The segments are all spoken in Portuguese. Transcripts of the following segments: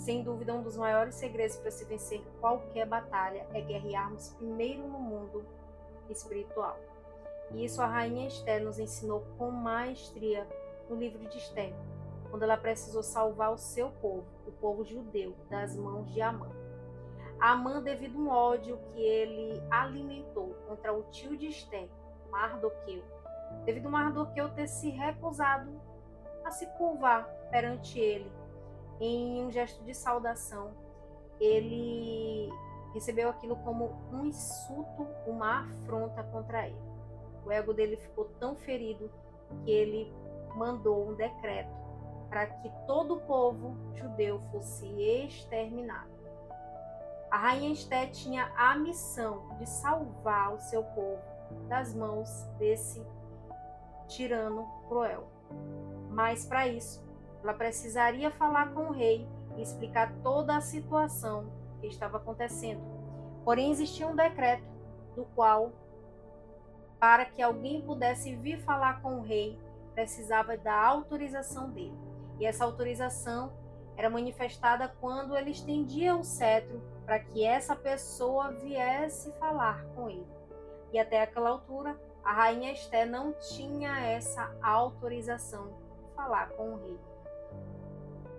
Sem dúvida, um dos maiores segredos para se vencer qualquer batalha é guerrearmos primeiro no mundo espiritual. E isso a rainha Esther nos ensinou com maestria no livro de Esther, quando ela precisou salvar o seu povo, o povo judeu, das mãos de Amã. Amã, devido a um ódio que ele alimentou contra o tio de Esther, Mardoqueu, devido a Mardoqueu ter se recusado a se curvar perante ele, em um gesto de saudação, ele recebeu aquilo como um insulto, uma afronta contra ele. O ego dele ficou tão ferido que ele mandou um decreto para que todo o povo judeu fosse exterminado. A rainha Esther tinha a missão de salvar o seu povo das mãos desse tirano cruel. Mas para isso, ela precisaria falar com o rei e explicar toda a situação que estava acontecendo. Porém, existia um decreto do qual, para que alguém pudesse vir falar com o rei, precisava da autorização dele. E essa autorização era manifestada quando ele estendia o cetro para que essa pessoa viesse falar com ele. E até aquela altura, a rainha Esther não tinha essa autorização de falar com o rei.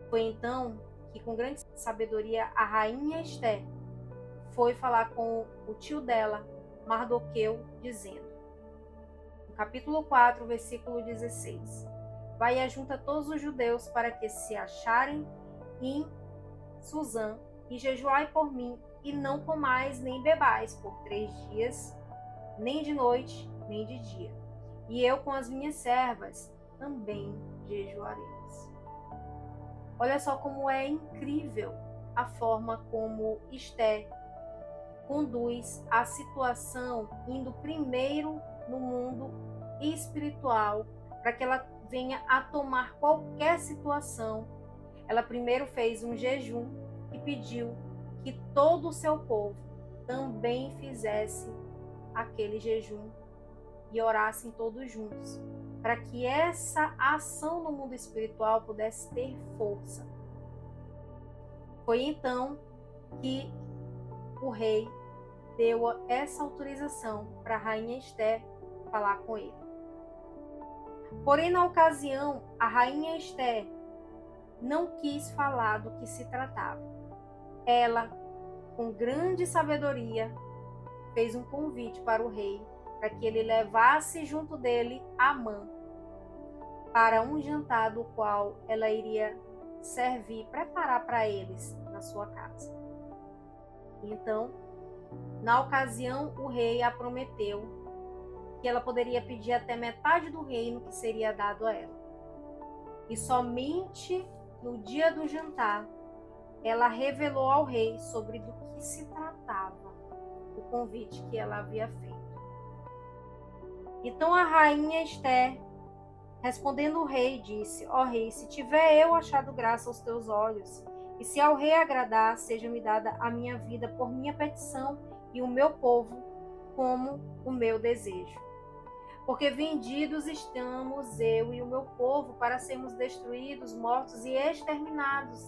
Foi então que, com grande sabedoria, a rainha Esther foi falar com o tio dela, Mardoqueu, dizendo, no capítulo 4, versículo 16, vai e ajunta todos os judeus para que se acharem em Suzã, e jejuai por mim, e não comais nem bebais por 3 dias, nem de noite, nem de dia. E eu com as minhas servas também jejuaremos. Olha só como é incrível a forma como Esther conduz a situação, indo primeiro no mundo espiritual, para que ela venha a tomar qualquer situação. Ela primeiro fez um jejum e pediu que todo o seu povo também fizesse aquele jejum e orassem todos juntos, para que essa ação no mundo espiritual pudesse ter força. Foi então que o rei deu essa autorização para a rainha Esther falar com ele. Porém, na ocasião, a rainha Esther não quis falar do que se tratava. Ela, com grande sabedoria, fez um convite para o rei, para que ele levasse junto dele Amã para um jantar do qual ela iria servir, preparar para eles na sua casa. Então, na ocasião, o rei a prometeu que ela poderia pedir até metade do reino que seria dado a ela. E somente no dia do jantar, ela revelou ao rei sobre do que se tratava o convite que ela havia feito. Então a rainha Esther, respondendo o rei, disse, ó rei, se tiver eu achado graça aos teus olhos, e se ao rei agradar, seja-me dada a minha vida por minha petição e o meu povo como o meu desejo. Porque vendidos estamos eu e o meu povo para sermos destruídos, mortos e exterminados.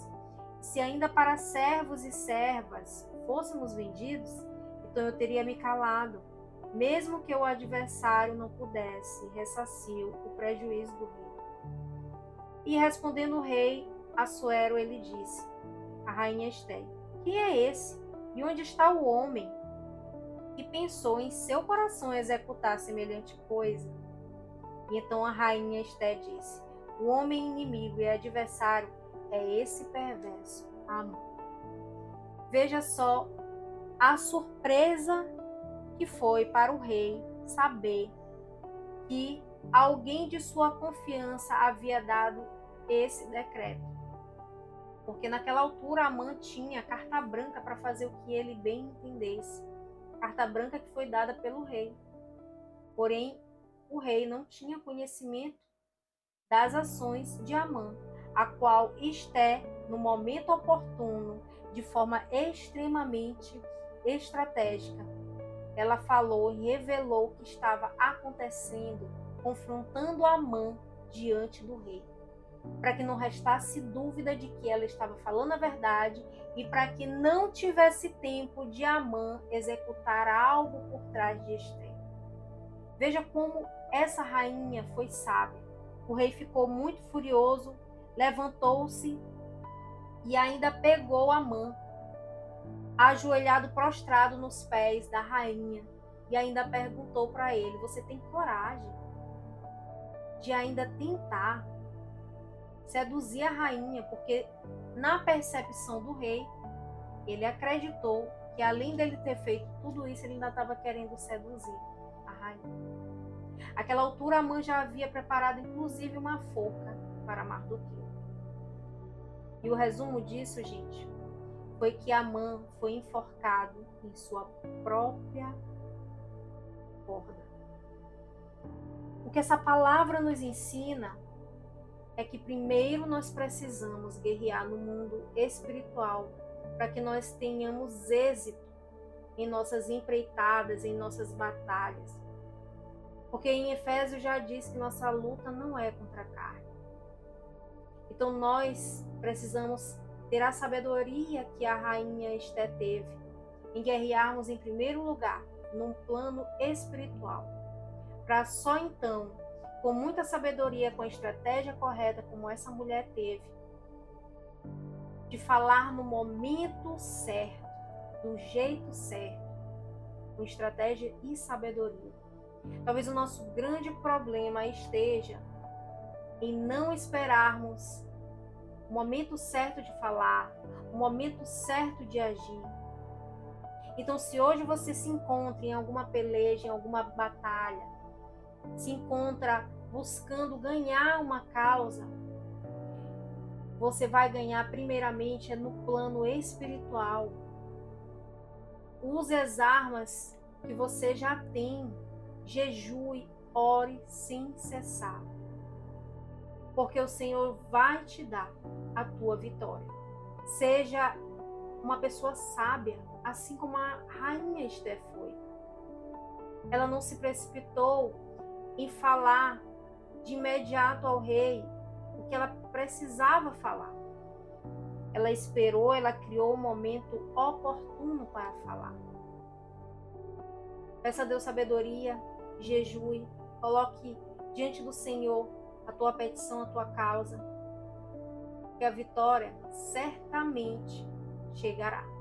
Se ainda para servos e servas fôssemos vendidos, então eu teria me calado, mesmo que o adversário não pudesse ressarcir o prejuízo do rei. E respondendo o rei Assuero, ele disse à rainha Esther, quem é esse? E onde está o homem que pensou em seu coração executar semelhante coisa? E então a rainha Esther disse, o homem inimigo e adversário é esse perverso Amã. Veja só a surpresa que foi para o rei saber que alguém de sua confiança havia dado esse decreto. Porque naquela altura Amã tinha carta branca para fazer o que ele bem entendesse. Carta branca que foi dada pelo rei. Porém, o rei não tinha conhecimento das ações de Amã, a qual Esther, no momento oportuno, de forma extremamente estratégica, ela falou e revelou o que estava acontecendo, confrontando Amã diante do rei. para que não restasse dúvida de que ela estava falando a verdade e para que não tivesse tempo de Amã executar algo por trás de Ester. Veja como essa rainha foi sábia. O rei ficou muito furioso, levantou-se e ainda pegou Amã, ajoelhado, prostrado nos pés da rainha, e ainda perguntou para ele: você tem coragem de ainda tentar seduzir a rainha? Porque na percepção do rei, ele acreditou que além dele ter feito tudo isso, ele ainda estava querendo seduzir a rainha. Àquela altura, Amã já havia preparado inclusive uma forca para Mardoqueu. E o resumo disso, gente, foi que Amã foi enforcado em sua própria corda. O que essa palavra nos ensina é que primeiro nós precisamos guerrear no mundo espiritual para que nós tenhamos êxito em nossas empreitadas, em nossas batalhas. Porque em Efésios já diz que nossa luta não é contra a carne. Então nós precisamos ter a sabedoria que a rainha Ester teve em guerrearmos em primeiro lugar num plano espiritual, para só então, com muita sabedoria, com a estratégia correta como essa mulher teve, de falar no momento certo, do jeito certo, com estratégia e sabedoria. Talvez o nosso grande problema esteja em não esperarmos o momento certo de falar, o momento certo de agir. Então, se hoje você se encontra em alguma peleja, em alguma batalha, se encontra buscando ganhar uma causa, você vai ganhar primeiramente no plano espiritual. Use as armas que você já tem. Jejue, ore sem cessar. Porque o Senhor vai te dar a tua vitória. Seja uma pessoa sábia, assim como a rainha Ester foi. Ela não se precipitou em falar de imediato ao rei o que ela precisava falar. Ela esperou, ela criou um momento oportuno para falar. Peça a Deus sabedoria, jejue, coloque diante do Senhor a tua petição, a tua causa, que a vitória certamente chegará.